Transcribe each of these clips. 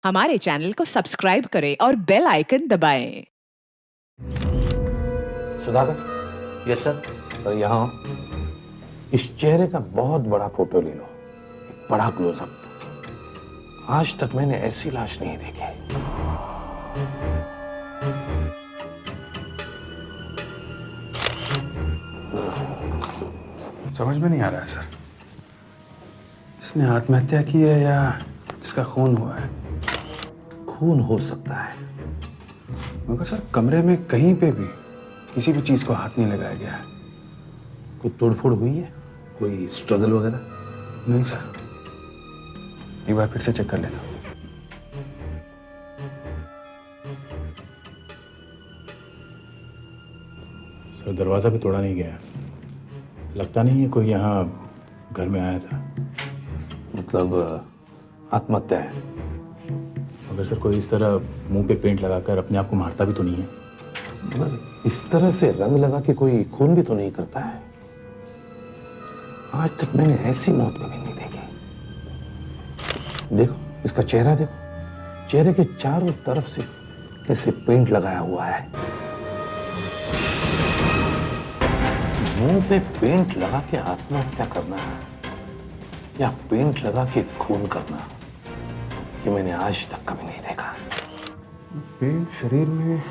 हमारे चैनल को सब्सक्राइब करें और बेल आइकन दबाएं। Sudhakar, yes sir. यहाँ इस चेहरे का बहुत बड़ा फोटो ले लो, एक बड़ा क्लोजअप। आज तक मैंने ऐसी लाश नहीं देखी। समझ में नहीं आ रहा है सर, इसने आत्महत्या की है या इसका खून हुआ है। खून हो सकता है, मगर सर कमरे में कहीं पे भी किसी भी चीज को हाथ नहीं लगाया गया है। कोई तोड़फोड़ हुई है, कोई स्ट्रगल वगैरह? नहीं सर, एक बार फिर से चेक कर लेना। सर दरवाजा भी तोड़ा नहीं गया, लगता नहीं है कोई यहाँ घर में आया था। मतलब आत्महत्या है? अगर सर कोई इस तरह मुंह पे पेंट लगाकर अपने आप को मारता भी तो नहीं है। मगर इस तरह से रंग लगा के कोई खून भी तो नहीं करता है। आज तक मैंने ऐसी मौत कभी नहीं देखी। देखो इसका चेहरा, देखो चेहरे के चारों तरफ से कैसे पेंट लगाया हुआ है। मुंह पे पेंट लगा के आत्महत्या करना या पेंट लगा के खून करना, ये मैंने आज तक कभी नहीं देखा। पेंट शरीर में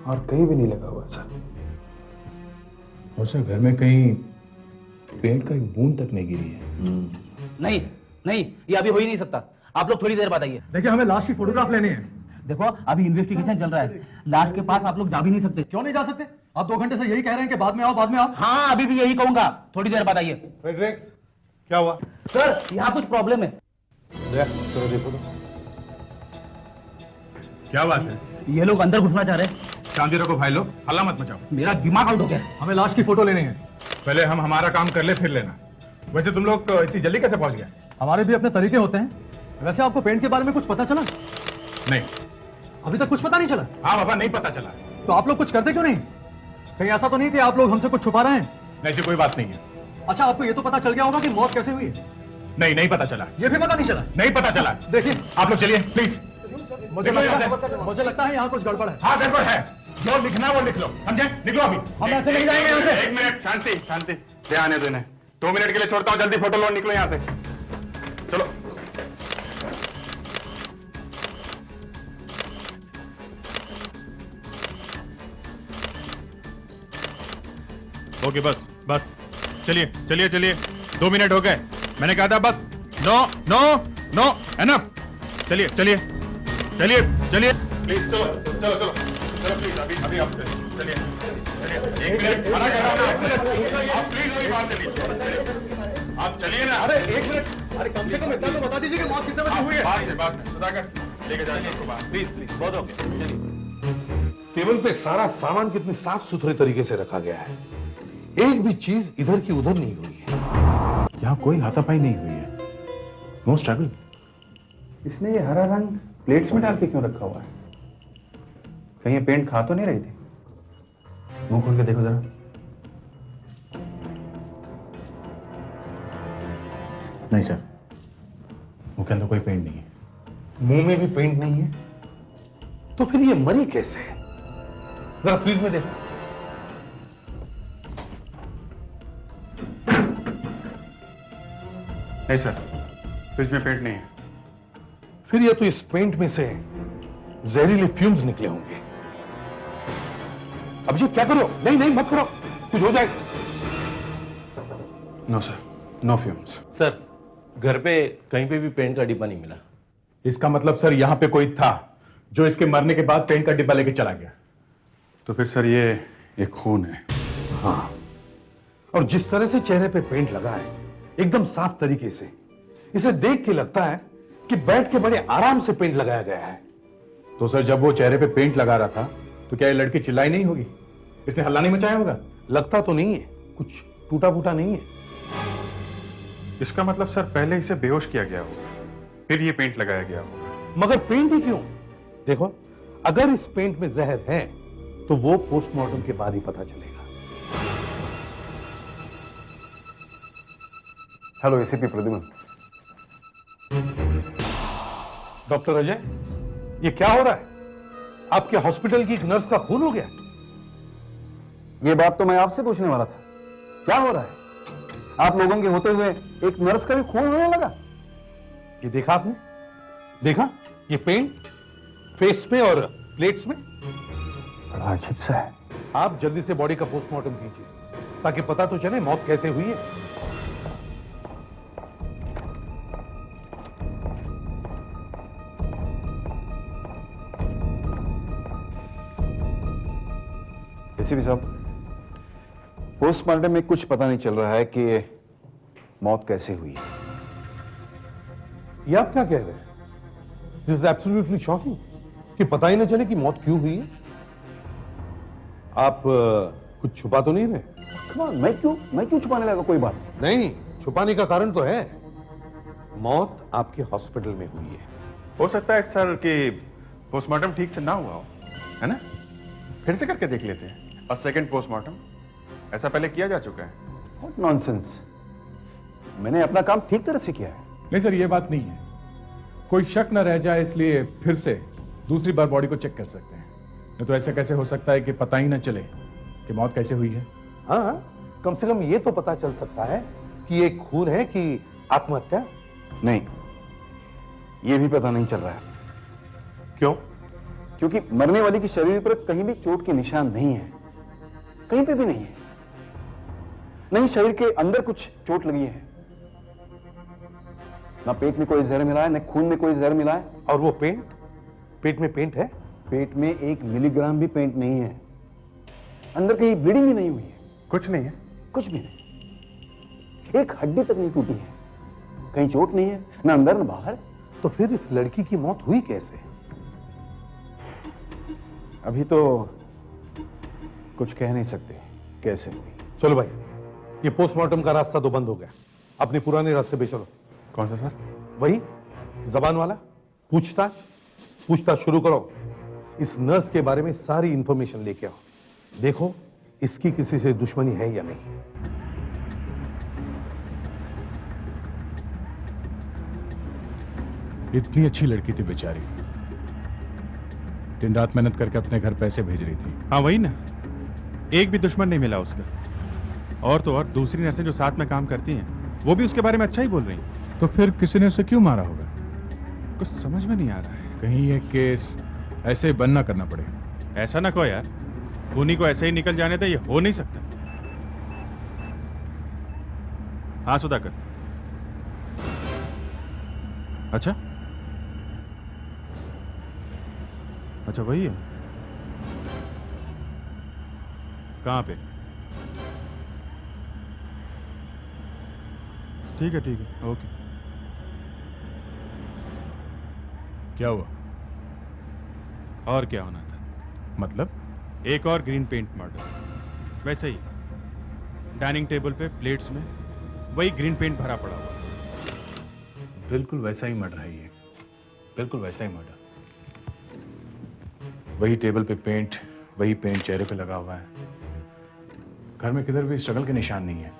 और कहीं भी नहीं लगा हुआ सर। और सर घर में कहीं पेंट का एक बूंद तक नहीं गिरी है। नहीं नहीं, ये अभी हो ही नहीं सकता। आप लोग थोड़ी देर बाद आइए। देखिए हमें लाश की फोटोग्राफ लेनी है। देखो अभी इन्वेस्टिगेशन चल रहा है, लाश के पास आप लोग जा भी नहीं सकते। क्यों नहीं जा सकते? आप 2 घंटे से यही कह रहे हैं कि बाद में आओ बाद में आओ। हाँ अभी भी यही कहूंगा, थोड़ी देर बाद आइए। फ्रेडरिक्स, क्या हुआ? सर यहाँ कुछ प्रॉब्लम है। चलो देखो तो। क्या बात है? ये लोग अंदर घुसना चाह रहे हैं। शांति रखो भाई लोग, हल्ला मत मचाओ। मेरा दिमाग आउट हो गया। हमें लाश की फोटो लेनी है। पहले हम हमारा काम कर ले फिर लेना। वैसे तुम लोग इतनी जल्दी कैसे पहुंच गए? हमारे भी अपने तरीके होते हैं। वैसे आपको पेंट के बारे में कुछ पता चला? नहीं। अभी तक कुछ पता नहीं चला? हाँ बाबा, नहीं पता चला। तो आप लोग कुछ करते क्यों नहीं? कहीं ऐसा तो नहीं कि आप लोग हमसे कुछ छुपा रहे हैं? ऐसी कोई बात नहीं है। अच्छा आपको ये तो पता चल गया होगा कि मौत कैसे हुई है? नहीं, नहीं पता चला। ये भी पता नहीं चला? नहीं पता चला। देखिए आप लोग चलिए प्लीज। मुझे लगता है यहाँ कुछ गड़बड़ है। हाँ गड़बड़ है, जो लिखना वो लिख लो, समझे? निकलो अभी। हम ऐसे नहीं जाएंगे यहाँ से। एक मिनट, शांति शांति, ध्यान है इन्हें। 2 मिनट के लिए छोड़ता हूँ, जल्दी फोटो लो, निकलो यहाँ से। चलो। ओके बस बस, चलिए चलिए चलिए, 2 मिनट हो गए, मैंने कहा था बस। No no no, enough. चलिए चलिए चलिए चलिए प्लीज, चलो चलो चलो चलो प्लीज, अभी अभी आप चलिए चलिए। 1 मिनट, मना कर रहा हूं ना, आप प्लीज अभी बात करिए। आप चलिए ना। अरे 1 मिनट, अरे कम से कम इतना तो बता दीजिए कि मौत कितने बजे हुई है। बात में सुधाकर लेके जाइए उसको बाहर, प्लीज प्लीज। बहुत हो गया, चलिए। टेबल पे सारा सामान कितने साफ सुथरे तरीके से रखा गया है, एक भी चीज इधर की उधर नहीं हुई है। यहाँ कोई हाथापाई नहीं हुई है, नो स्ट्रगल। इसने ये हरा रंग प्लेट्स में डाल के क्यों रखा हुआ है? कहीं ये पेंट खा तो नहीं रही थी? मुंह खोल के देखो जरा। नहीं सर, मुंह के अंदर कोई पेंट नहीं है। मुंह में भी पेंट नहीं है, तो फिर ये मरी कैसे है? जरा फ्रीज में देखो। नहीं सर, फ्रिज में पेंट नहीं है। फिर ये तो इस पेंट में से जहरीले फ्यूम्स निकले होंगे। अब ये क्या करो? नहीं नहीं मत करो, कुछ हो जाएगा। No sir, no fumes. Sir घर पे कहीं पे भी पेंट का डिब्बा नहीं मिला। इसका मतलब सर यहाँ पे कोई था जो इसके मरने के बाद पेंट का डिब्बा लेके चला गया। तो फिर सर ये एक खून है। हाँ, और जिस तरह से चेहरे पे पेंट लगा है एकदम साफ तरीके से, इसे देख के लगता है कि बैठ के बड़े आराम से पेंट लगाया गया है। तो सर जब वो चेहरे पे पेंट लगा रहा था तो क्या ये लड़की चिल्लाई नहीं होगी? इसने हल्ला नहीं मचाया होगा? लगता तो नहीं है, कुछ टूटा फूटा नहीं है। इसका मतलब सर पहले इसे बेहोश किया गया होगा, फिर ये पेंट लगाया गया होगा। मगर पेंट ही क्यों? देखो, अगर इस पेंट में जहर है तो वो पोस्टमार्टम के बाद ही पता चलेगा। Hello ACP Pradyuman. Doctor Ajay, ये क्या हो रहा है? आपके हॉस्पिटल की एक नर्स का खून हो गया। ये बात तो मैं आपसे पूछने वाला था, क्या हो रहा है? आप लोगों के होते हुए एक नर्स का भी खून होने लगा। ये देखा आपने? देखा ये पेंट फेस में और प्लेट्स में। बड़ा अजीब सा है। आप जल्दी से बॉडी का पोस्टमार्टम कीजिए ताकि पता तो चले मौत कैसे हुई है। एसीपी साहब, पोस्टमार्टम में कुछ पता नहीं चल रहा है कि मौत कैसे हुई है। ये आप क्या कह रहे हैं? दिस इज एब्सोल्युटली शॉकिंग कि पता ही ना चले कि मौत क्यों हुई है। आप कुछ छुपा तो नहीं रहे? Come on, मैं क्यों छुपाने लगा? कोई बात नहीं, छुपाने का कारण तो है। मौत आपके हॉस्पिटल में हुई है। हो सकता है सर कि पोस्टमार्टम ठीक से ना हुआ हो, है ना? फिर से करके देख लेते हैं। और सेकंड पोस्टमार्टम ऐसा पहले किया जा चुका है। What nonsense. मैंने अपना काम ठीक तरह से किया है। नहीं सर, ये बात नहीं है। कोई शक न रह जाए इसलिए फिर से दूसरी बार बॉडी को चेक कर सकते हैं। नहीं तो ऐसा कैसे हो सकता है कि पता ही ना चले कि मौत कैसे हुई है। हाँ, कम से कम ये तो पता चल सकता है कि ये खून है कि आत्महत्या। नहीं, ये भी पता नहीं चल रहा है। क्यों? क्योंकि मरने वाले के शरीर पर कहीं भी चोट के निशान नहीं है, कहीं पे भी नहीं है। नहीं शरीर के अंदर कुछ चोट लगी है, ना पेट में कोई जहर मिला है, ना खून में कोई जहर मिला है। और वो पेंट, पेट में पेंट है? पेट में 1 मिलीग्राम भी पेंट नहीं है। अंदर कहीं ब्लीडिंग भी नहीं हुई है। कुछ नहीं है? कुछ भी नहीं। एक हड्डी तक नहीं टूटी है। कहीं चोट नहीं है, ना अंदर ना बाहर। तो फिर इस लड़की की मौत हुई कैसे? अभी तो कुछ कह नहीं सकते कैसे हुई। चलो भाई, ये पोस्टमार्टम का रास्ता तो बंद हो गया। अपने पुराने रास्ते पे चलो। कौन सा सर? वही जबान वाला। पूछताछ शुरू करो। इस नर्स के बारे में सारी इंफॉर्मेशन लेके आओ। देखो इसकी किसी से दुश्मनी है या नहीं। इतनी अच्छी लड़की थी बेचारी, दिन रात मेहनत करके अपने घर पैसे भेज रही थी। हाँ वही ना, एक भी दुश्मन नहीं मिला उसका। और तो और दूसरी नर्सें जो साथ में काम करती हैं वो भी उसके बारे में अच्छा ही बोल रही हैं। तो फिर किसी ने उसे क्यों मारा होगा? कुछ समझ में नहीं आ रहा है। कहीं ये केस ऐसे बंद ना करना पड़े। ऐसा ना कहो यार, खूनी को ऐसे ही निकल जाने दे, ये हो नहीं सकता। हाँ सुधाकर। अच्छा अच्छा, वही है। कहाँ पे? ठीक है ओके। क्या हुआ? और क्या होना था? मतलब? एक और ग्रीन पेंट मर्डर, वैसे ही डाइनिंग टेबल पे प्लेट्स में वही ग्रीन पेंट भरा पड़ा हुआ। बिल्कुल वैसा ही मर्डर है ये, बिल्कुल वैसा ही मर्डर। वही टेबल पे पेंट, वही पेंट चेहरे पे लगा हुआ है। घर में किधर भी स्ट्रगल के निशान नहीं है।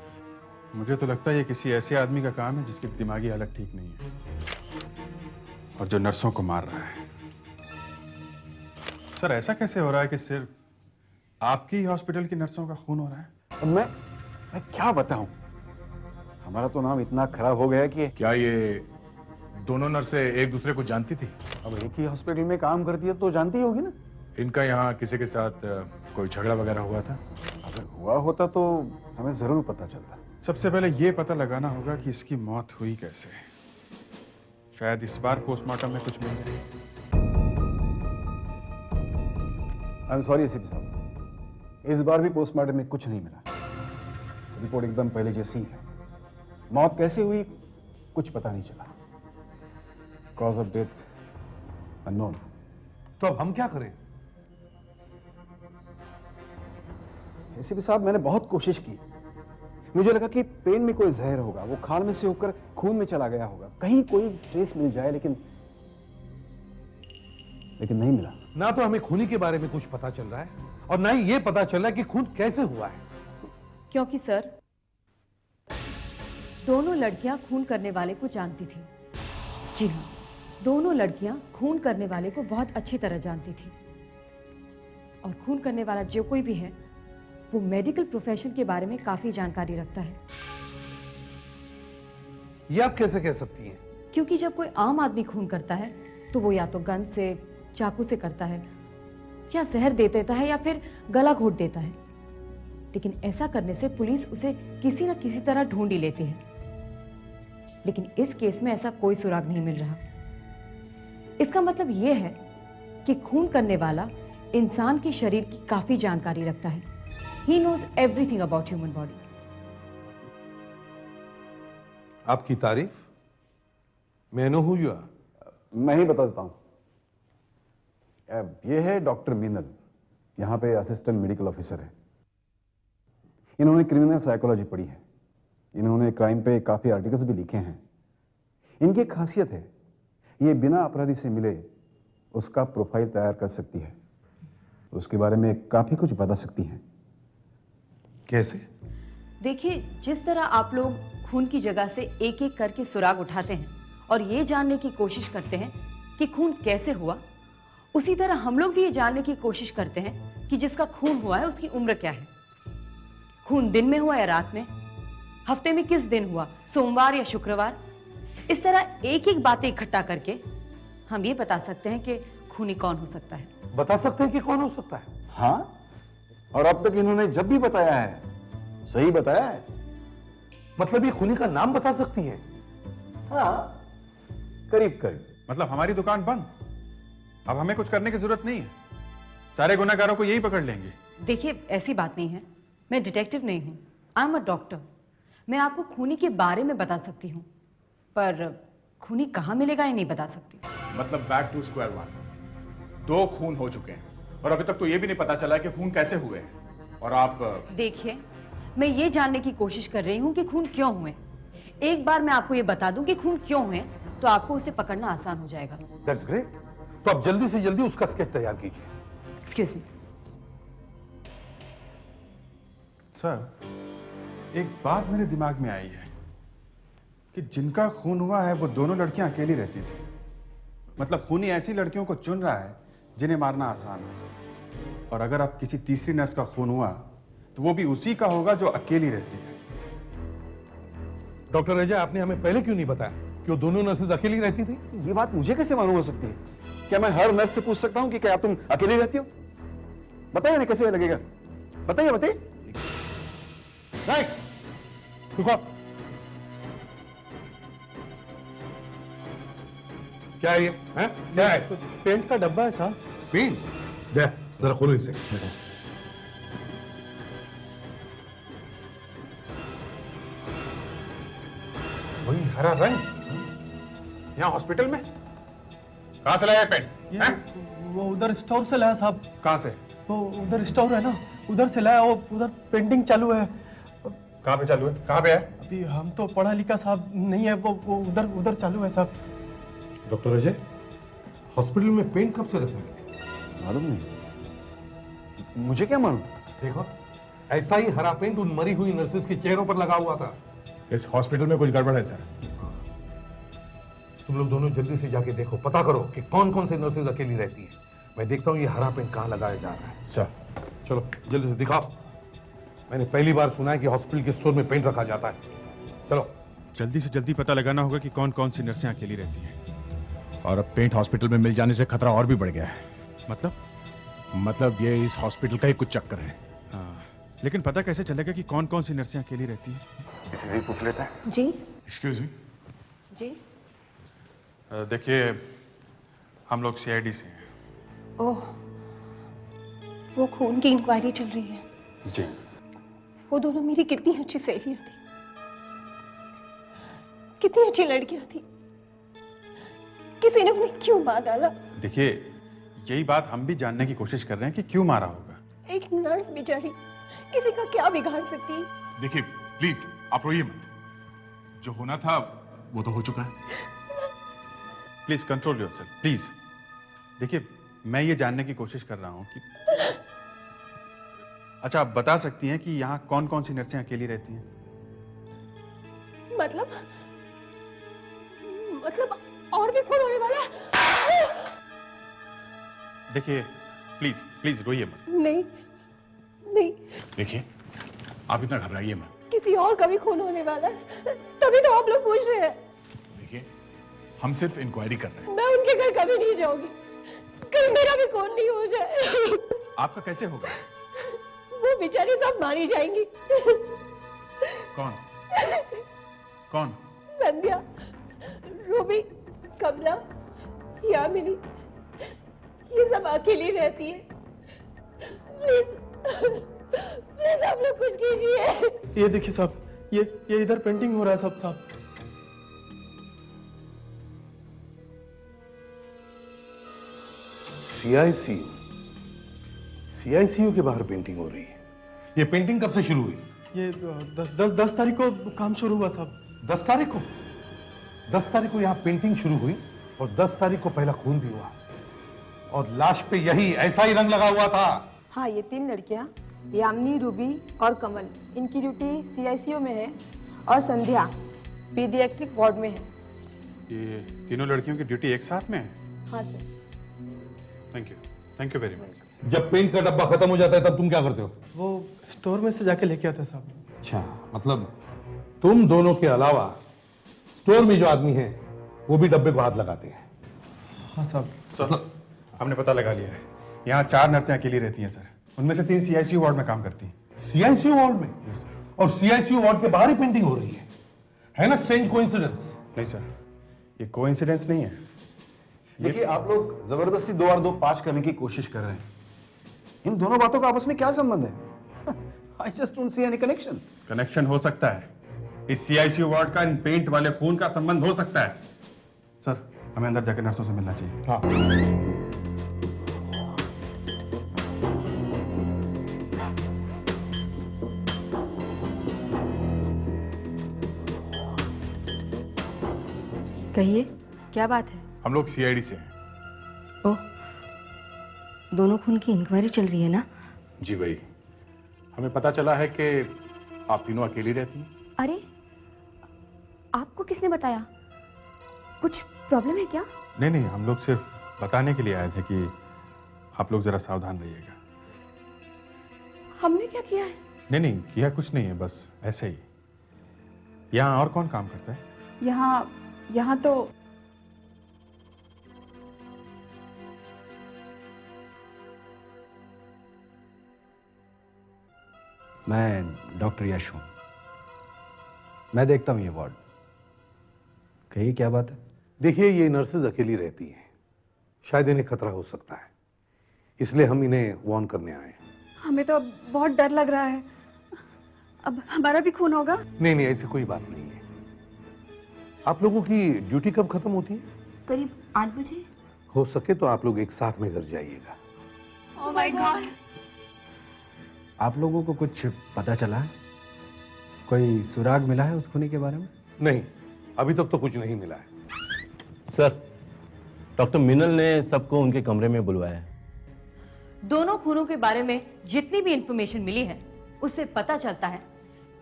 मुझे तो लगता है ये किसी ऐसे आदमी का काम है जिसकी दिमागी हालत ठीक नहीं है और जो नर्सों को मार रहा है। सर ऐसा कैसे हो रहा है कि सिर्फ आपकी ही हॉस्पिटल की नर्सों का खून हो रहा है? अब मैं क्या बताऊं, हमारा तो नाम इतना खराब हो गया कि क्या ये दोनों नर्सें एक दूसरे को जानती थी? अब एक ही हॉस्पिटल में काम करती है तो जानती ही होगी ना। इनका यहाँ किसी के साथ कोई झगड़ा वगैरह हुआ था? अगर हुआ होता तो हमें जरूर पता चलता। सबसे पहले ये पता लगाना होगा कि इसकी मौत हुई कैसे। शायद इस बार पोस्टमार्टम में कुछ मिल जाए। आई एम सॉरी एसीपी साहब, इस बार भी पोस्टमार्टम में कुछ नहीं मिला। रिपोर्ट एकदम पहले जैसी है। मौत कैसे हुई कुछ पता नहीं चला। Cause of death unknown. तो अब हम क्या करें? एसीपी साहब, मैंने बहुत कोशिश की। मुझे लगा कि पेन में कोई जहर होगा, वो खाल में से होकर खून में चला गया होगा, कहीं कोई ट्रेस मिल जाए, लेकिन नहीं मिला। ना तो हमें खूनी के बारे में कुछ पता चल रहा है और ना ही ये पता चल रहा है कि खून कैसे हुआ है। क्योंकि सर दोनों लड़कियां खून करने वाले को जानती थी। जी हाँ, दोनों लड़कियां खून करने वाले को बहुत अच्छी तरह जानती थी और खून करने वाला जो कोई भी है वो मेडिकल प्रोफेशन के बारे में काफी जानकारी रखता है। ये आप कैसे कह सकती हैं? क्योंकि जब कोई आम आदमी खून करता है तो वो या तो गन से, चाकू से करता है, या जहर दे देता है, या फिर गला घोट देता है। लेकिन ऐसा करने से पुलिस उसे किसी न किसी तरह ढूंढ ही लेती है। लेकिन इस केस में ऐसा कोई सुराग नहीं मिल रहा। इसका मतलब यह है कि खून करने वाला इंसान के शरीर की काफी जानकारी रखता है। He knows everything about human body. आपकी तारीफ? मैं नो हूं यू आर? मैं ही बता देता हूं। ये है डॉक्टर मीनल, यहां पे असिस्टेंट मेडिकल ऑफिसर है। इन्होंने क्रिमिनल साइकोलॉजी पढ़ी है। इन्होंने क्राइम पे काफी आर्टिकल्स भी लिखे हैं। इनकी एक खासियत है, ये बिना अपराधी से मिले उसका प्रोफाइल तैयार कर सकती है, उसके बारे में काफी कुछ बता सकती हैं। कैसे? देखिए, जिस तरह आप लोग खून की जगह से एक एक करके सुराग उठाते हैं और ये जानने की कोशिश करते हैं कि खून कैसे हुआ, उसी तरह हम लोग भी ये जानने की कोशिश करते हैं कि जिसका खून हुआ है उसकी उम्र क्या है। खून दिन में हुआ या रात में, हफ्ते में किस दिन हुआ, सोमवार या शुक्रवार। इस तरह एक एक बातें इकट्ठा करके हम ये बता सकते हैं कि खूनी कौन हो सकता है। बता सकते हैं कि कौन हो सकता है? हाँ, और अब तक इन्होंने जब भी बताया है सही बताया है। मतलब ये खूनी का नाम बता सकती हैं? हाँ, करीब करीब। मतलब हमारी दुकान बंद, अब हमें कुछ करने की जरूरत नहीं है, सारे गुनाहगारों को यही पकड़ लेंगे। देखिए, ऐसी बात नहीं है, मैं डिटेक्टिव नहीं हूँ, आई एम अ डॉक्टर। मैं आपको खूनी के बारे में बता सकती हूँ, पर खूनी कहाँ मिलेगा ये नहीं बता सकती। मतलब बैक टू स्क्वायर वन, 2 खून हो चुके हैं और अभी तक तो ये भी नहीं पता चला कि खून कैसे हुए हैं। और आप देखिए, मैं ये जानने की कोशिश कर रही हूँ कि खून क्यों हुए। एक बार मैं आपको ये बता दूं कि खून क्यों हुए तो आपको उसे पकड़ना आसान हो जाएगा। That's great. तो आप जल्दी से जल्दी उसका स्केच तैयार कीजिए। Excuse me. सर, एक बात मेरे दिमाग में आई है कि जिनका खून हुआ है वो दोनों लड़कियां अकेली रहती थी। मतलब खूनी ऐसी लड़कियों को चुन रहा है जिन्हें मारना आसान है। और अगर अब किसी तीसरी नर्स का खून हुआ तो वो भी उसी का होगा जो अकेली रहती है। डॉक्टर रजा, आपने हमें पहले क्यों नहीं बताया कि वो दोनों नर्सेज अकेली रहती थी? ये बात मुझे कैसे मालूम हो सकती है? क्या मैं हर नर्स से पूछ सकता हूं कि क्या तुम अकेली रहती हो? बताइए ना, कैसे लगेगा? बताइए बताइए। रुको। क्या है ये? हैं? क्या है? पेंट का डब्बा है साहब। पेंट? दे, जरा खोलो इसे। वही हरा रंग यहाँ हॉस्पिटल में? कहां से लाया पेंट? हैं? वो उधर स्टोर से लाया साहब। कहां से? वो उधर स्टोर है ना, उधर से लाया। वो उधर पेंटिंग चालू है। कहां पे चालू है? कहां पे है? अभी हम तो पढ़ा लिखा साहब नहीं है, वो उधर उधर चालू है साहब। डॉक्टर अजय, हॉस्पिटल में पेंट कब से रखने लगे? मालूम नहीं, मुझे क्या मालूम? देखो, ऐसा ही हरा पेंट उन मरी हुई नर्सेज के चेहरों पर लगा हुआ था। इस हॉस्पिटल में कुछ गड़बड़ है सर। तुम लोग दोनों जल्दी से जाके देखो, पता करो कि कौन कौन से नर्सेज अकेली रहती है। मैं देखता हूँ ये हरा पेंट कहाँ लगाया जा रहा है। सर चलो जल्दी से दिखाओ। मैंने पहली बार सुना है कि हॉस्पिटल के स्टोर में पेंट रखा जाता है। चलो जल्दी से जल्दी पता लगाना होगा कि कौन कौन सी नर्सें अकेली रहती हैं। और अब पेंट हॉस्पिटल में मिल जाने से खतरा और भी बढ़ गया है। मतलब ये इस हॉस्पिटल का ही कुछ चक्कर है। हाँ, लेकिन पता कैसे चलेगा कि कौन कौन सी नर्सें अकेली रहती हैं? किसी से पूछ लेते हैं। जी एक्सक्यूज मी। जी। देखिए, हम लोग CID से हैं। ओह, वो खून की इंक्वायरी चल रही है। जी। वो दोनों मेरी कितनी अच्छी सहेलियां थी, कितनी अच्छी लड़कियां थी। किसी ने उन्हें क्यों मार डाला? देखिए, यही बात हम भी जानने की कोशिश कर रहे हैं कि क्यों मारा होगा। एक नर्स बेचारी किसी का क्या बिगाड़ सकती है? देखिए प्लीज, आप रोइए मत। जो होना था वो तो हो चुका है। Please control yourself, please. देखिए, मैं ये जानने की कोशिश कर रहा हूँ कि अच्छा, आप बता सकती हैं कि यहाँ कौन कौन सी नर्सें अकेली रहती हैं? मतलब और भी खून होने वाला है। देखिए प्लीज प्लीज रोइए मत। नहीं नहीं, देखिए आप इतना घबराइए मत। किसी और का भी खून होने वाला है, तभी तो आप लोग पूछ रहे हैं। देखिए हम सिर्फ इंक्वायरी कर रहे हैं। मैं उनके घर कभी नहीं जाऊंगी, कहीं मेरा भी खून नहीं हो जाए। आपका कैसे होगा? वो बेचारी सब मारी जाएंगी। कौन कौन? संध्या, रूबी, कमला, यामिनी, ये सब अकेली रहती है। प्लीज प्लीज आप लोग कुछ कीजिए। ये देखिए साहब, ये इधर पेंटिंग हो रहा है साहब। सीआईसीयू के बाहर पेंटिंग हो रही है। ये पेंटिंग कब से शुरू हुई? ये 10 तारीख को काम शुरू हुआ साहब। 10 तारीख को? 10 तारीख को यहाँ पेंटिंग शुरू हुई और 10 तारीख को पहला खून भी हुआ और लाश पे यही ऐसा ही रंग लगा हुआ था। हाँ, ये 3 लड़कियां, यामिनी, रूबी और कमल, इनकी ड्यूटी सीआईसीयू में है और संध्या पीडियाट्रिक वार्ड में है। ये तीनों लड़कियों की ड्यूटी एक साथ में है? हाँ sir. Thank you very much. जब पेंट का डब्बा खत्म हो जाता है तब तुम क्या करते हो? वो स्टोर में से जाके लेके आता साहब। अच्छा, मतलब तुम दोनों के अलावा स्टोर में जो आदमी है वो भी डब्बे को हाथ लगाते हैं? हाँ साहब। सर हमने पता लगा लिया है, यहाँ 4 नर्सें अकेली रहती हैं सर। उनमें से 3 सीआईसीयू वार्ड में काम करती हैं। सीआईसीयू वार्ड में? Yes sir. और सीआईसीयू वार्ड के बाहर ही पेंटिंग हो रही है ना? Strange coincidence. नहीं सर, ये कोइंसिडेंस नहीं है। देखिए आप लोग जबरदस्ती 2 और 2 5 करने की कोशिश कर रहे हैं। इन दोनों बातों का आपस में क्या संबंध है? I just don't see any connection. Connection हो सकता है, इस सीआईसीयू वार्ड का इन पेंट वाले खून का संबंध हो सकता है। सर हमें अंदर जाकर नर्सों से मिलना चाहिए। हाँ। कहिए, क्या बात है? हम लोग सीआईडी से हैं। ओह, दोनों खून की इंक्वायरी चल रही है ना? जी भाई, हमें पता चला है कि आप तीनों अकेली रहती हैं। अरे, आपको किसने बताया? कुछ प्रॉब्लम है क्या? नहीं नहीं, हम लोग सिर्फ बताने के लिए आए थे कि आप लोग जरा सावधान रहिएगा। हमने क्या किया है? नहीं नहीं, किया कुछ नहीं है, बस ऐसे ही। यहाँ और कौन काम करता है? यहाँ तो मैं डॉक्टर यश हूं। मैं देखता हूं ये वार्ड। कहिए क्या बात है? देखिए, ये नर्सेज अकेली रहती हैं, शायद इन्हें खतरा हो सकता है, इसलिए हम इन्हें वार्न करने आए हैं। हमें तो अब बहुत डर लग रहा है। अब हमारा भी खून होगा? नहीं नहीं, ऐसी कोई बात नहीं है। आप लोगों की ड्यूटी कब खत्म होती है? करीब 8 बजे। हो सके तो आप लोग एक साथ में घर जाइएगा। Oh my God. आप लोगों को कुछ पता चला है? कोई सुराग मिला है उस खूनी के बारे में? नहीं, अभी तक तो कुछ नहीं मिला है। सर, डॉक्टर मिनल ने सबको उनके कमरे में बुलवाया है। दोनों खूनों के बारे में जितनी भी इंफॉर्मेशन मिली है, उससे पता चलता है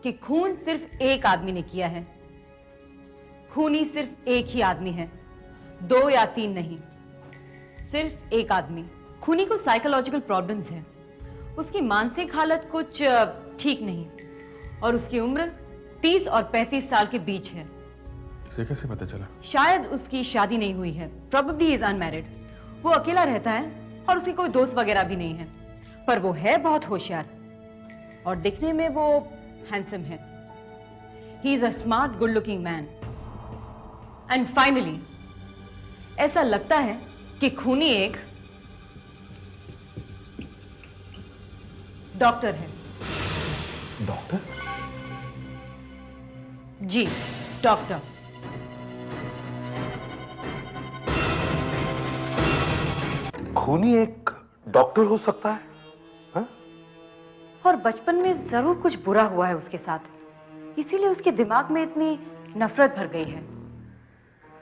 कि खून सिर्फ एक आदमी ने किया है। खूनी सिर्फ एक ही आदमी है, 2 या 3 नहीं, सिर्फ एक आदमी। खूनी को साइकोलॉजिकल प्रॉब्लम्स है, उसकी मानसिक हालत कुछ ठीक नहीं और उसकी उम्र 30 और 35 साल के बीच है। इसे कैसे पता चला? शायद उसकी शादी नहीं हुई है, प्रोबेबली इज अनमैरिड। वो अकेला रहता है और उसके कोई दोस्त वगैरह भी नहीं है, पर वो है बहुत होशियार और दिखने में वो हैंडसम है। He is a smart, good looking man. And finally ऐसा लगता है कि खूनी एक डॉक्टर है। डॉक्टर? जी, डॉक्टर। खूनी एक डॉक्टर हो सकता है? हा? और बचपन में जरूर कुछ बुरा हुआ है उसके साथ, इसीलिए उसके दिमाग में इतनी नफरत भर गई है।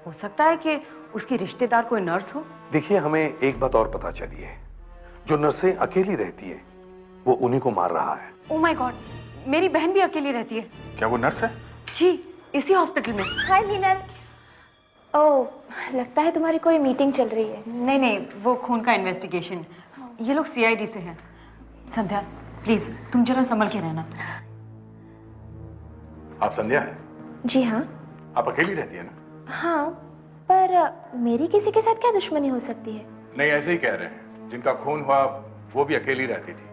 हो सकता है कि उसकी रिश्तेदार कोई नर्स हो। देखिए, हमें एक बात और पता चली है, जो नर्सें अकेली रहती है वो उन्हीं को मार रहा है। ओह माय गॉड, मेरी बहन भी अकेली रहती है। क्या वो नर्स है? जी, इसी हॉस्पिटल में। हाय मिनल। ओह, लगता है तुम्हारी कोई मीटिंग चल रही है। नहीं नहीं, वो खून का इन्वेस्टिगेशन। ये लोग सीआईडी से हैं। संध्या प्लीज तुम जरा संभल के रहना। आप संध्या हैं? जी हाँ। आप अकेली रहती है ना? हाँ, पर मेरी किसी के साथ क्या दुश्मनी हो सकती है? नहीं, ऐसे ही कह रहे हैं। जिनका खून हुआ वो भी अकेली रहती थी।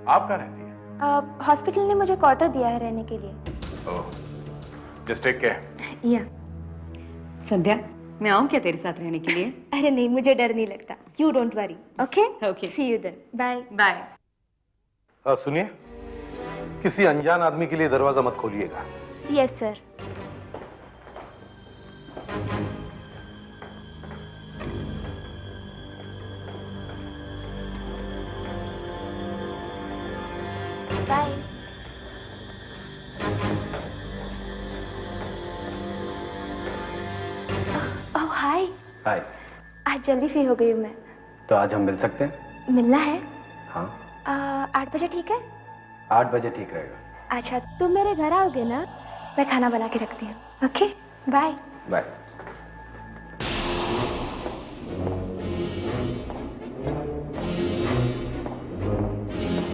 आप कहाँ रहती हैं? हॉस्पिटल ने मुझे क्वार्टर दिया है रहने के लिए। ओह, जस्ट टेक केयर। या। संध्या मैं आऊं क्या तेरे साथ रहने के लिए? अरे नहीं, मुझे डर नहीं लगता। You don't worry. Okay okay, see you then. Bye bye. सुनिए, किसी अनजान आदमी के लिए दरवाजा मत खोलिएगा। Yes sir. Bye. Oh hi. Hi. आज जल्दी फ्री हो गई हूँ मैं। तो आज हम मिल सकते हैं? मिलना है? हाँ। 8 बजे ठीक है? 8 बजे ठीक रहेगा। अच्छा, तुम मेरे घर आओगे ना? मैं खाना बना के रखती हूँ। Okay bye. Bye.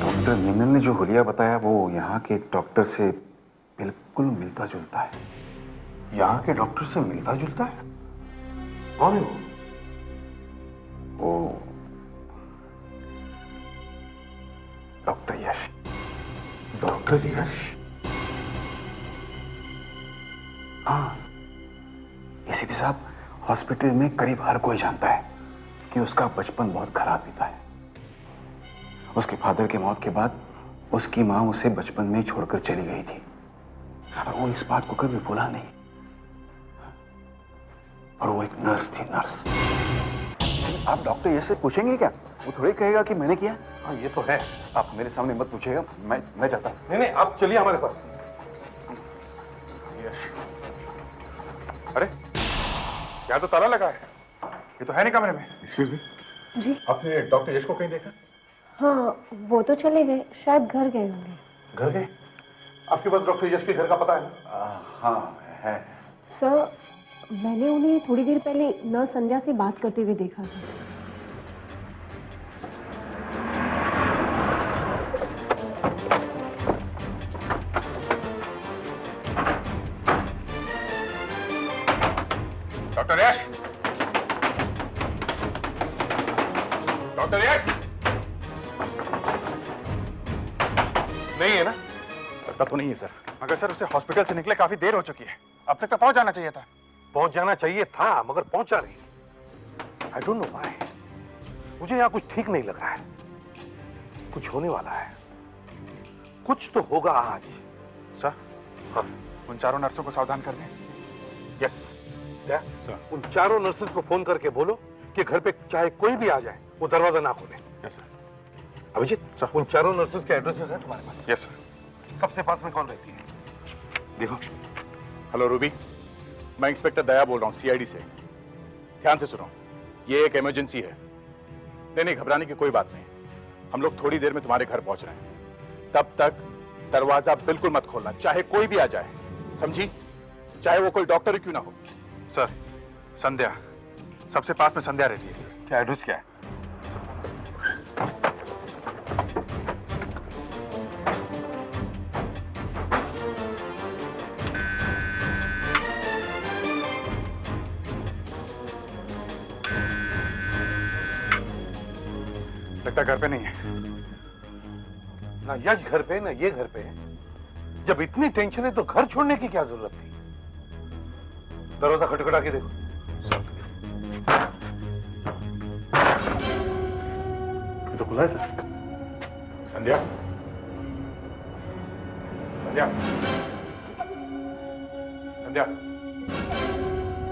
Doctor Meenal ने जो हुलिया बताया वो यहाँ के डॉक्टर से बिल्कुल मिलता जुलता है। यहाँ के डॉक्टर से मिलता जुलता है? कौन है वो? डॉक्टर यश। डॉक्टर यश? हाँ, एसीपी साहब, हॉस्पिटल में करीब हर कोई जानता है कि उसका बचपन बहुत खराब बीता है। उसके फादर की मौत के बाद उसकी माँ उसे बचपन में छोड़कर चली गई थी और वो इस बात को कभी भूला नहीं। और वो एक नर्स थी, नर्स। आप डॉक्टर यश से पूछेंगे क्या? वो थोड़ी कहेगा कि मैंने किया। हाँ, ये तो है। आप मेरे सामने मत पूछिएगा, मैं जाता हूँ। नहीं नहीं, आप चलिए हमारे पास। अरे यहाँ तो ताला लगा है। ये तो है नहीं कमरे में। Excuse me. जी। आपने डॉक्टर यश को कहीं देखा? हाँ, वो तो चले गए, शायद घर गए होंगे। घर गए? आपके पास डॉक्टर यश के घर का पता है ना? हाँ है। सर, मैंने उन्हें थोड़ी देर पहले नर्स संध्या से बात करते हुए देखा था। डॉक्टर यश! डॉक्टर यश! नहीं है ना? लगता तो नहीं है सर। मगर सर, उसे हॉस्पिटल से निकले काफी देर हो चुकी है। अब तक तो पहुंच जाना चाहिए था। पहुंच जाना चाहिए था, मगर पहुंचा नहीं। I don't know why. मुझे यहाँ कुछ ठीक नहीं लग रहा है। कुछ होने वाला है। कुछ तो होगा आज। सर, हाँ, उन चारों नर्सों को सावधान कर दें। यस क्या? सर, उन चारों नर्सेस को फोन करके बोलो कि घर पे चाहे कोई भी आ जाए वो दरवाजा ना खोले। Yes sir. अभिजीत, उन चारों नर्सेस के एड्रेसेस हैं तुम्हारे पास? Yes sir. सबसे पास में कौन रहती है? देखो। हेलो रूबी, मैं इंस्पेक्टर दया बोल रहा हूँ, सीआईडी से। ध्यान से सुनो, ये एक इमरजेंसी है। नहीं, घबराने की कोई बात नहीं। हम लोग थोड़ी देर में तुम्हारे घर पहुंच रहे हैं। तब तक दरवाजा बिल्कुल मत खोलना, चाहे कोई भी आ जाए, समझी? चाहे वो कोई डॉक्टर ही क्यों ना हो। सर, संध्या, सबसे पास में संध्या रहती है सर। क्या एड्रेस क्या है? लगता घर पे नहीं है। ना यश घर पे ना ये घर पे। जब इतनी टेंशन है तो घर छोड़ने की क्या जरूरत थी? दरवाजा खटखटा के देखो। ये तो खुला है सर। संध्या, संध्या, संध्या।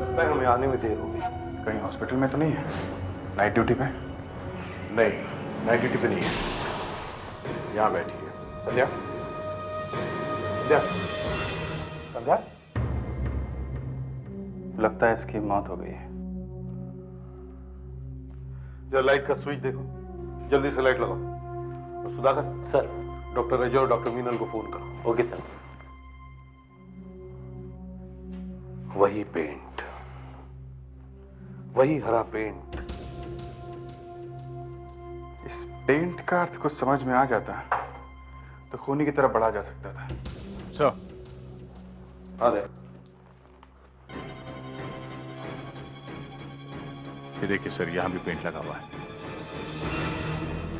लगता है हमें आने में देर होगी। कहीं हॉस्पिटल में तो नहीं है? नाइट ड्यूटी पे? नहीं, नाइट ड्यूटी पे नहीं है। यहाँ बैठी है। संध्या, संध्या, संध्या। लगता है इसकी मौत हो गई है। जरा लाइट का स्विच देखो, जल्दी से लाइट लगाओ। और सुधाकर सर। डॉक्टर अजय और डॉक्टर मीनल को फोन करो। Okay sir. वही पेंट, वही हरा पेंट। इस पेंट का अर्थ कुछ समझ में आ जाता तो खूनी की तरफ बढ़ा जा सकता था। सर, अरे ये देखिए सर, यहाँ भी पेंट लगा हुआ है।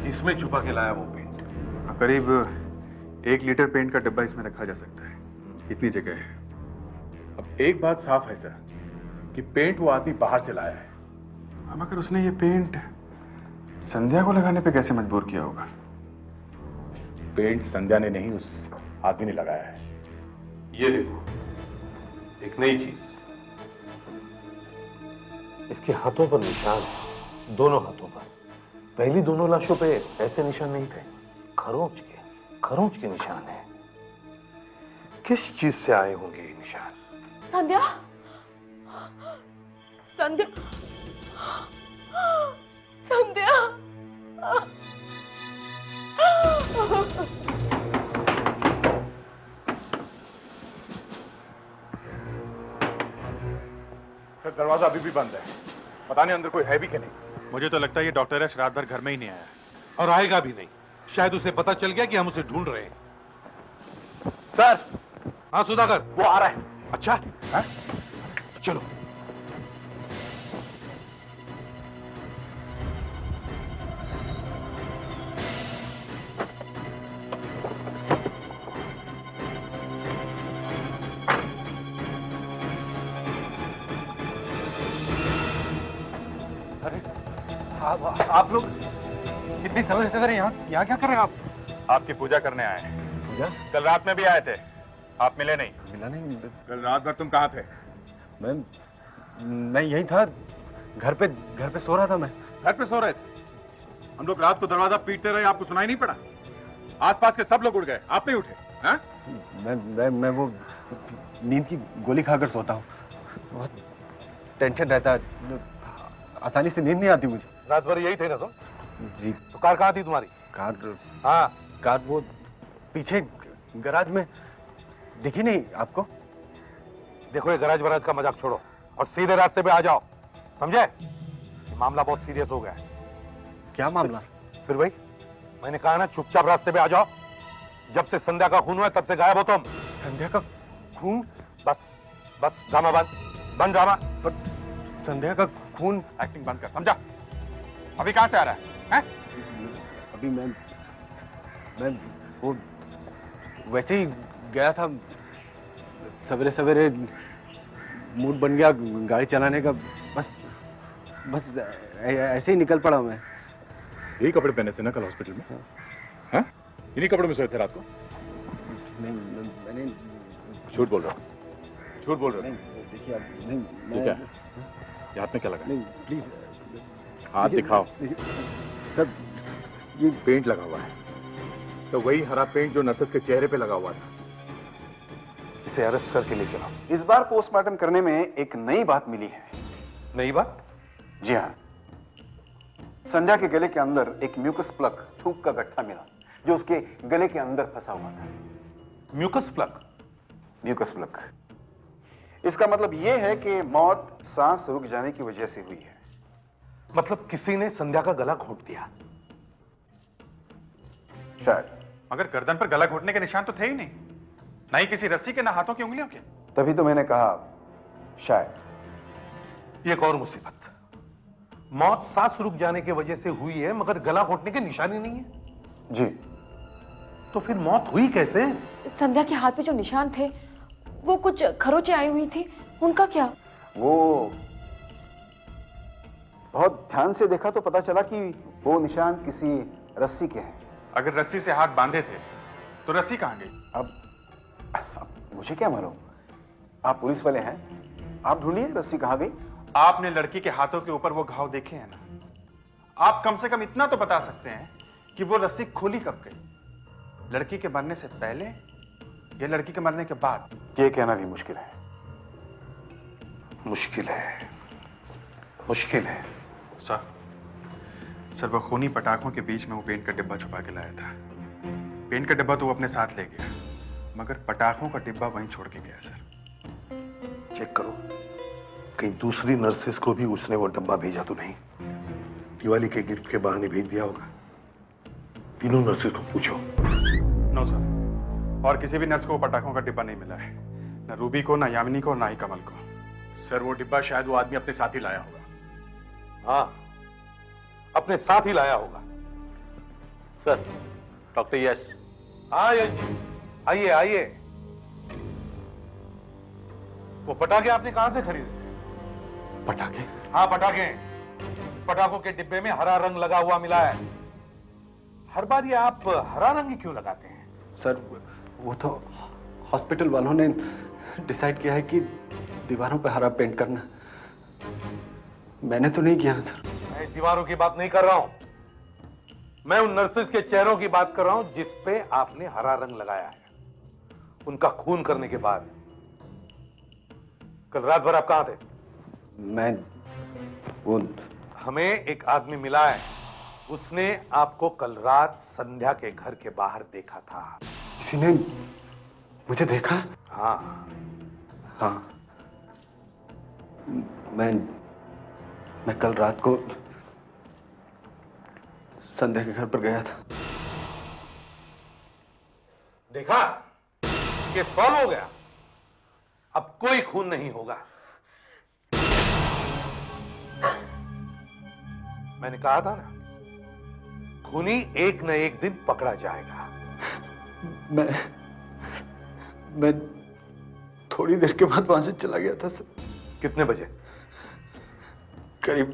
इसमें छुपा के लाया वो पेंट। करीब 1 लीटर पेंट का डब्बा इसमें रखा जा सकता है, इतनी जगह है। अब एक बात साफ है सर कि पेंट वो आदमी बाहर से लाया है। अब अगर उसने ये पेंट संध्या को लगाने पे कैसे मजबूर किया होगा? पेंट संध्या ने नहीं, उस आदमी ने लगाया है। ये देखो, एक नई चीज, इसके हाथों पर निशान है, दोनों हाथों पर। पहली दोनों लाशों पे ऐसे निशान नहीं थे, खरोंच के निशान है। किस चीज से आए होंगे ये निशान? संध्या, संध्या, संध्या। सर, दरवाजा अभी भी बंद है। पता नहीं अंदर कोई है भी कि नहीं। मुझे तो लगता है ये डॉक्टर यश रात भर घर में ही नहीं आया। और आएगा भी नहीं। शायद उसे पता चल गया कि हम उसे ढूंढ रहे हैं। सर, हाँ सुधाकर, वो आ रहा है। अच्छा है? चलो। आप लोग इतनी समय से यहाँ क्या कर रहे हैं आप? आपकी पूजा करने आए हैं। पूजा? कल रात में भी आए थे, आप मिले नहीं। मिला नहीं? कल रात भर तुम कहाँ थे? मैं यही था, घर पे सो रहा था मैं। घर पे सो रहे थे? हम लोग रात को दरवाजा पीटते रहे, आपको सुनाई नहीं पड़ा? आसपास के सब लोग उड़ गए, आप नहीं उठे? हाँ? मैं वो नींद की गोली खाकर सोता हूँ। बहुत टेंशन रहता है, आसानी से नींद नहीं आती मुझे। रात भर यही थे ना तुम? जी। तो कार कहाँ थी तुम्हारी? कार वो पीछे गराज में दिखी नहीं आपको? देखो, ये गराज वराज का मजाक छोड़ो और सीधे रास्ते पे आ जाओ, समझे? ये मामला बहुत सीरियस हो गया है। क्या मामला? फिर भाई, मैंने कहा ना, चुपचाप रास्ते पे आ जाओ। जब से संध्या का खून हुआ तब से गायब हो तुम। संध्या का खून? बस ड्रामा बंद ड्रामा। संध्या का खून? एक्टिंग बंद कर, समझा? अभी कहाँ से आ रहा है? अभी मैं वो वैसे ही गया था, सवेरे सवेरे मूड बन गया गाड़ी चलाने का, बस ऐसे ही निकल पड़ा मैं। यही कपड़े पहने थे ना कल हॉस्पिटल में? हाँ? इन्हीं कपड़ों में सोए थे रात को? नहीं, मैंने झूठ बोल रहा हूँ, झूठ बोल रहा हूँ। देखिए आप, नहीं ये क्या है? ये हाथ में क्या लगा? नहीं, प्लीज हाथ दिखाओ। सर, ये पेंट लगा हुआ है, तो वही हरा पेंट जो नर्सेस के चेहरे पे लगा हुआ था। इसे अरेस्ट करके ले चलो। इस बार पोस्टमार्टम करने में एक नई बात मिली है। नई बात? जी हाँ, संध्या के गले के अंदर एक म्यूकस प्लग, थूक का गट्ठा मिला, जो उसके गले के अंदर फंसा हुआ था। Mucus plug? Mucus plug. इसका मतलब यह है कि मौत सांस रुक जाने की वजह से हुई है। मतलब किसी ने संध्या का गला घोंट दिया? शायद। मगर गर्दन पर गला घोटने के निशान तो थे ही नहीं, ना ही किसी रस्सी के, ना हाथों की उंगलियों के। तभी तो मैंने कहा शायद। एक और मुसीबत, मौत सांस रुक जाने की वजह से हुई है, मगर गला घोटने के निशान ही नहीं है। जी। तो फिर मौत हुई कैसे? संध्या के हाथ पे जो निशान थे, वो कुछ खरोंचे आई हुई थी, उनका क्या? वो बहुत ध्यान से देखा तो पता चला कि वो निशान किसी रस्सी के हैं। अगर रस्सी से हाथ बांधे थे तो रस्सी कहां गई? अब मुझे क्या मालूम, आप पुलिस वाले हैं, आप ढूंढिए रस्सी कहां गई। आपने लड़की के हाथों के ऊपर वो घाव देखे हैं ना, आप कम से कम इतना तो बता सकते हैं कि वो रस्सी खोली कब गई, लड़की के मरने से पहले या लड़की के मरने के बाद? ये कहना भी मुश्किल है। मुश्किल है। सर, वो खूनी पटाखों के बीच में वो पेंट का डिब्बा छुपा के लाया था। पेंट का डिब्बा तो वो अपने साथ ले गया, मगर पटाखों का डिब्बा वहीं छोड़ के गया। सर, चेक करो कहीं दूसरी नर्सेस को भी उसने वो डब्बा भेजा तो नहीं? दिवाली के गिफ्ट के बहाने भेज दिया होगा। तीनों नर्सेस को पूछो। नो सर, और किसी भी नर्स को पटाखों का डिब्बा नहीं मिला है, ना रूबी को, ना यामिनी को, ना ही कमल को। सर वो डिब्बा शायद वो आदमी अपने साथ ही लाया होगा। हाँ, अपने साथ ही लाया होगा। सर, डॉक्टर यश। हाँ यश, आइए आइए। वो पटाखे आपने कहां से खरीदे? पटाखे? हाँ पटाखे। पटाखों के डिब्बे में हरा रंग लगा हुआ मिला है। हर बार ये आप हरा रंग ही क्यों लगाते हैं? सर वो तो हॉस्पिटल वालों ने डिसाइड किया है कि दीवारों पे हरा पेंट करना। मैंने तो नहीं किया सर। मैं दीवारों की बात नहीं कर रहा हूं, मैं उन नर्सेस के चेहरों की बात कर रहा हूं जिस पे आपने हरा रंग लगाया है। उनका खून करने के बाद कल रात भर आप कहां थे? मैं वो हमें एक आदमी मिला है, उसने आपको कल रात संध्या के घर के बाहर देखा था। किसी ने मुझे देखा? हाँ हाँ, मैं कल रात को संध्या के घर पर गया था। देखा, ये सॉल्व हो गया। अब कोई खून नहीं होगा। मैंने कहा था ना, खूनी एक न एक दिन पकड़ा जाएगा। मैं थोड़ी देर के बाद वहां से चला गया था सर। कितने बजे? करीब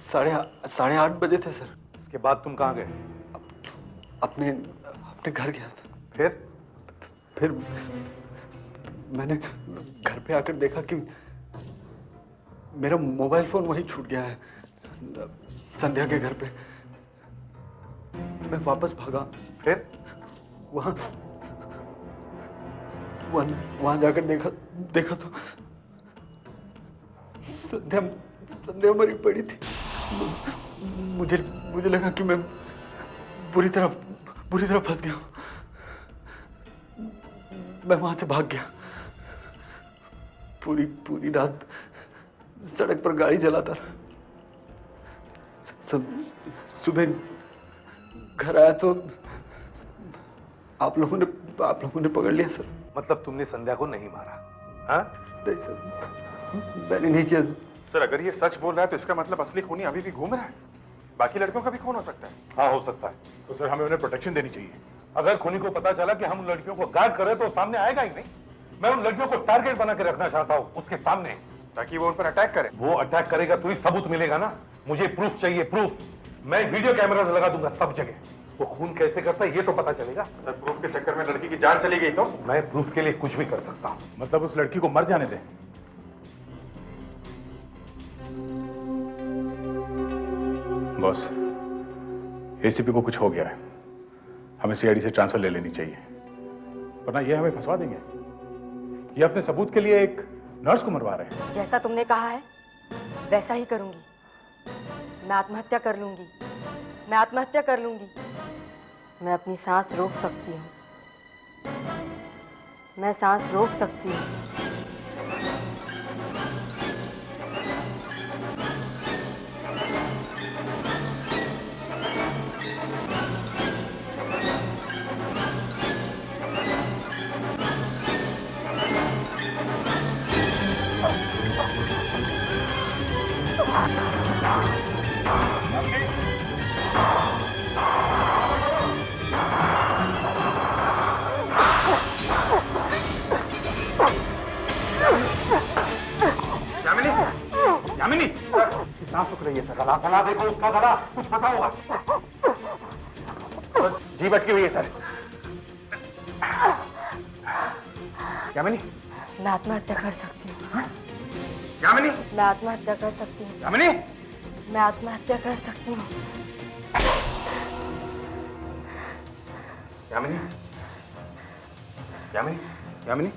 8:30 बजे थे सर। उसके बाद तुम कहां गए? अपने घर गया था। फिर मैंने घर पे आकर देखा कि मेरा मोबाइल फोन वहीं छूट गया है संध्या के घर पे। मैं वापस भागा। फिर वहां जाकर देखा तो संध्या मरी पड़ी थी। मुझे लगा कि मैं बुरी तरह फंस गया हूं। मैं वहां से भाग गया। पूरी रात सड़क पर गाड़ी चलाता रहा। सुबह घर आया तो आप लोगों ने पकड़ लिया सर। मतलब तुमने संध्या को नहीं मारा? हाँ? नहीं सर, मैंने नहीं किया सर। अगर ये सच बोल रहा है तो इसका मतलब असली खूनी अभी भी घूम रहा है। बाकी लड़कियों का भी खून हो सकता है। हाँ हो सकता है। तो सर हमें उन्हें प्रोटेक्शन देनी चाहिए। अगर खूनी को पता चला कि हम उन लड़कियों को गार्ड कर रहे तो सामने आएगा ही नहीं। मैं उन लड़कियों को टारगेट बना के रखना चाहता हूँ उसके सामने, ताकि वो उन पर अटैक करे। वो अटैक करेगा तो ही सबूत मिलेगा ना। मुझे प्रूफ चाहिए, प्रूफ। मैं वीडियो कैमरा लगा दूंगा सब जगह। वो खून कैसे करता है ये तो पता चलेगा। सर प्रूफ के चक्कर में लड़की की जान चली गई तो? मैं प्रूफ के लिए कुछ भी कर सकता हूँ। मतलब उस लड़की को मर जाने दें। बॉस, एसीपी को कुछ हो गया है, हमें सीआईडी से ट्रांसफर ले लेनी चाहिए, वरना ये हमें फंसवा देंगे। ये अपने सबूत के लिए एक नर्स को मरवा रहे हैं। जैसा तुमने कहा है वैसा ही करूंगी। मैं आत्महत्या कर लूंगी। मैं अपनी सांस रोक सकती हूँ। मैं सांस रोक सकती हूँ। यामिनी, सांस रुक रही है सर। गला देखो उसका गला, कुछ पता होगा। जी अटकी हुई है सर। यामिनी, मैं आत्महत्या कर सकती हूँ। यामिनी, मैं आत्महत्या कर सकती हूँ। यामिनी, मैं आत्महत्या कर सकती हूँ। यामिनी, यामिनी, यामिनी,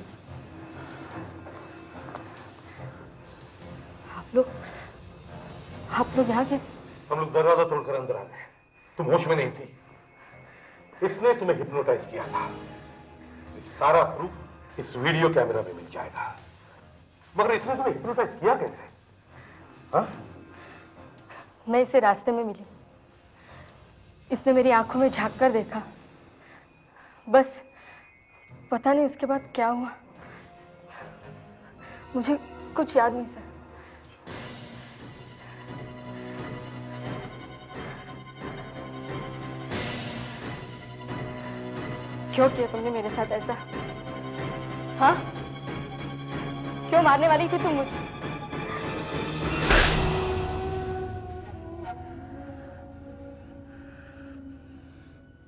आप लोग यहाँ के? हम लोग दरवाजा तोड़कर अंदर आ गए। तुम होश में नहीं थी। इसने तुम्हें हिप्नोटाइज किया था। सारा प्रूफ इस वीडियो कैमरा में मिल जाएगा। मगर इसने तुम्हें हिप्नोटाइज किया कैसे? हाँ? मैं इसे रास्ते में मिली, इसने मेरी आंखों में झांक कर देखा, बस पता नहीं उसके बाद क्या हुआ, मुझे कुछ याद नहीं सर। क्यों किया तुमने मेरे साथ ऐसा? हाँ, क्यों मारने वाली थी तुम मुझे?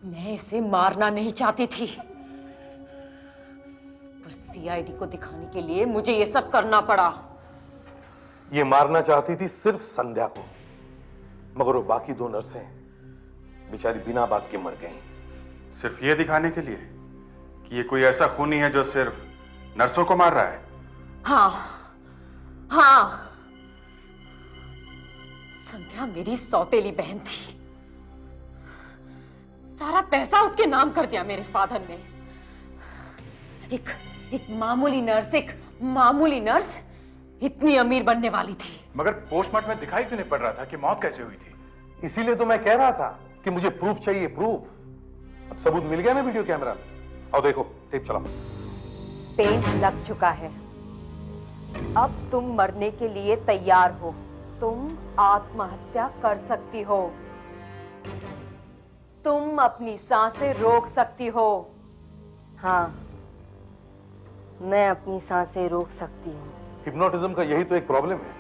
मैं इसे मारना नहीं चाहती थी, पर सीआईडी को दिखाने के लिए मुझे ये सब करना पड़ा। ये मारना चाहती थी सिर्फ संध्या को, मगर वो बाकी 2 नर्सें बेचारी बिना बात के मर गईं। सिर्फ ये दिखाने के लिए कि ये कोई ऐसा खूनी है जो सिर्फ नर्सों को मार रहा है। हाँ, हाँ, संध्या मेरी सौतेली बहन थी। सारा पैसा उसके नाम कर दिया मेरे फादर ने। एक मामूली नर्स इतनी अमीर बनने वाली थी। मगर पोस्टमार्टम में दिखाई क्यों नहीं पड़ रहा था कि मौत कैसे हुई थी? इसीलिए तो मैं कह रहा था कि मुझे प्रूफ चाहिए, प्रूफ। अब सबूत मिल गया ना वीडियो कैमरा में। और देखो, टेप चलाओ। पेंट लग चुका है, अब तुम मरने के लिए तैयार हो। तुम आत्महत्या कर सकती हो, तुम अपनी सांसें रोक सकती हो। हाँ, मैं अपनी सांसें रोक सकती हूँ। हिप्नोटिज्म का यही तो एक प्रॉब्लम है,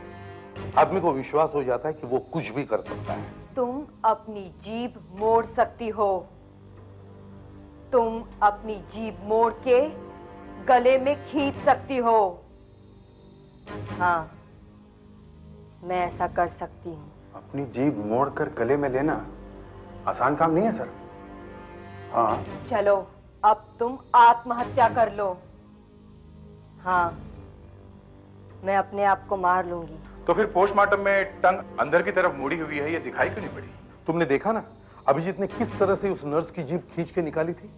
आदमी को विश्वास हो जाता है कि वो कुछ भी कर सकता है। तुम अपनी जीभ मोड़ सकती हो, तुम अपनी जीभ मोड़ के गले में खींच सकती हो। हाँ, मैं ऐसा कर सकती हूँ। अपनी जीभ मोड़कर गले में लेना आसान काम नहीं है सर। हाँ, चलो अब तुम आत्महत्या कर लो। हाँ, मैं अपने आप को मार लूंगी। तो फिर पोस्टमार्टम में टंग अंदर की तरफ मुड़ी हुई है, ये दिखाई क्यों नहीं पड़ी? तुमने देखा ना अभिजीत ने किस तरह से उस नर्स की जीभ खींच के निकाली थी।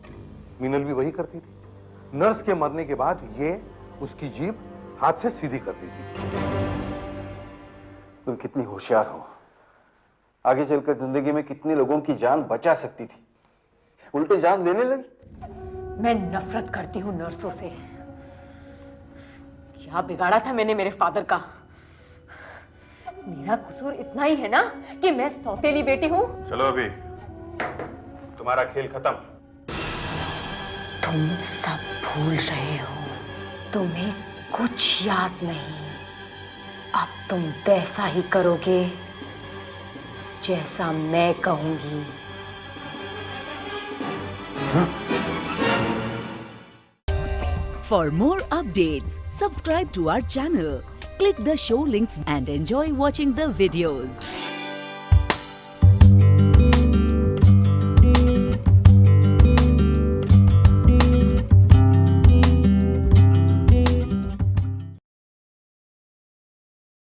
मीनल भी वही करती थी। नर्स के मरने के बाद ये उसकी जीभ हाथ से सीधी करती थी। तुम कितनी होशियार हो, आगे चलकर जिंदगी में कितने लोगों की जान बचा सकती थी, उल्टे जान लेने लगी। मैं नफरत करती हूँ नर्सों से। क्या बिगाड़ा था मैंने मेरे फादर का? मेरा कसूर इतना ही है ना कि मैं सौतेली बेटी हूँ। चलो अभी तुम्हारा खेल खत्म। तुम सब भूल रहे हो, तुम्हें कुछ याद नहीं। अब तुम वैसा ही करोगे जैसा मैं कहूंगी। For more updates, subscribe to our channel, click the show links and enjoy watching the videos.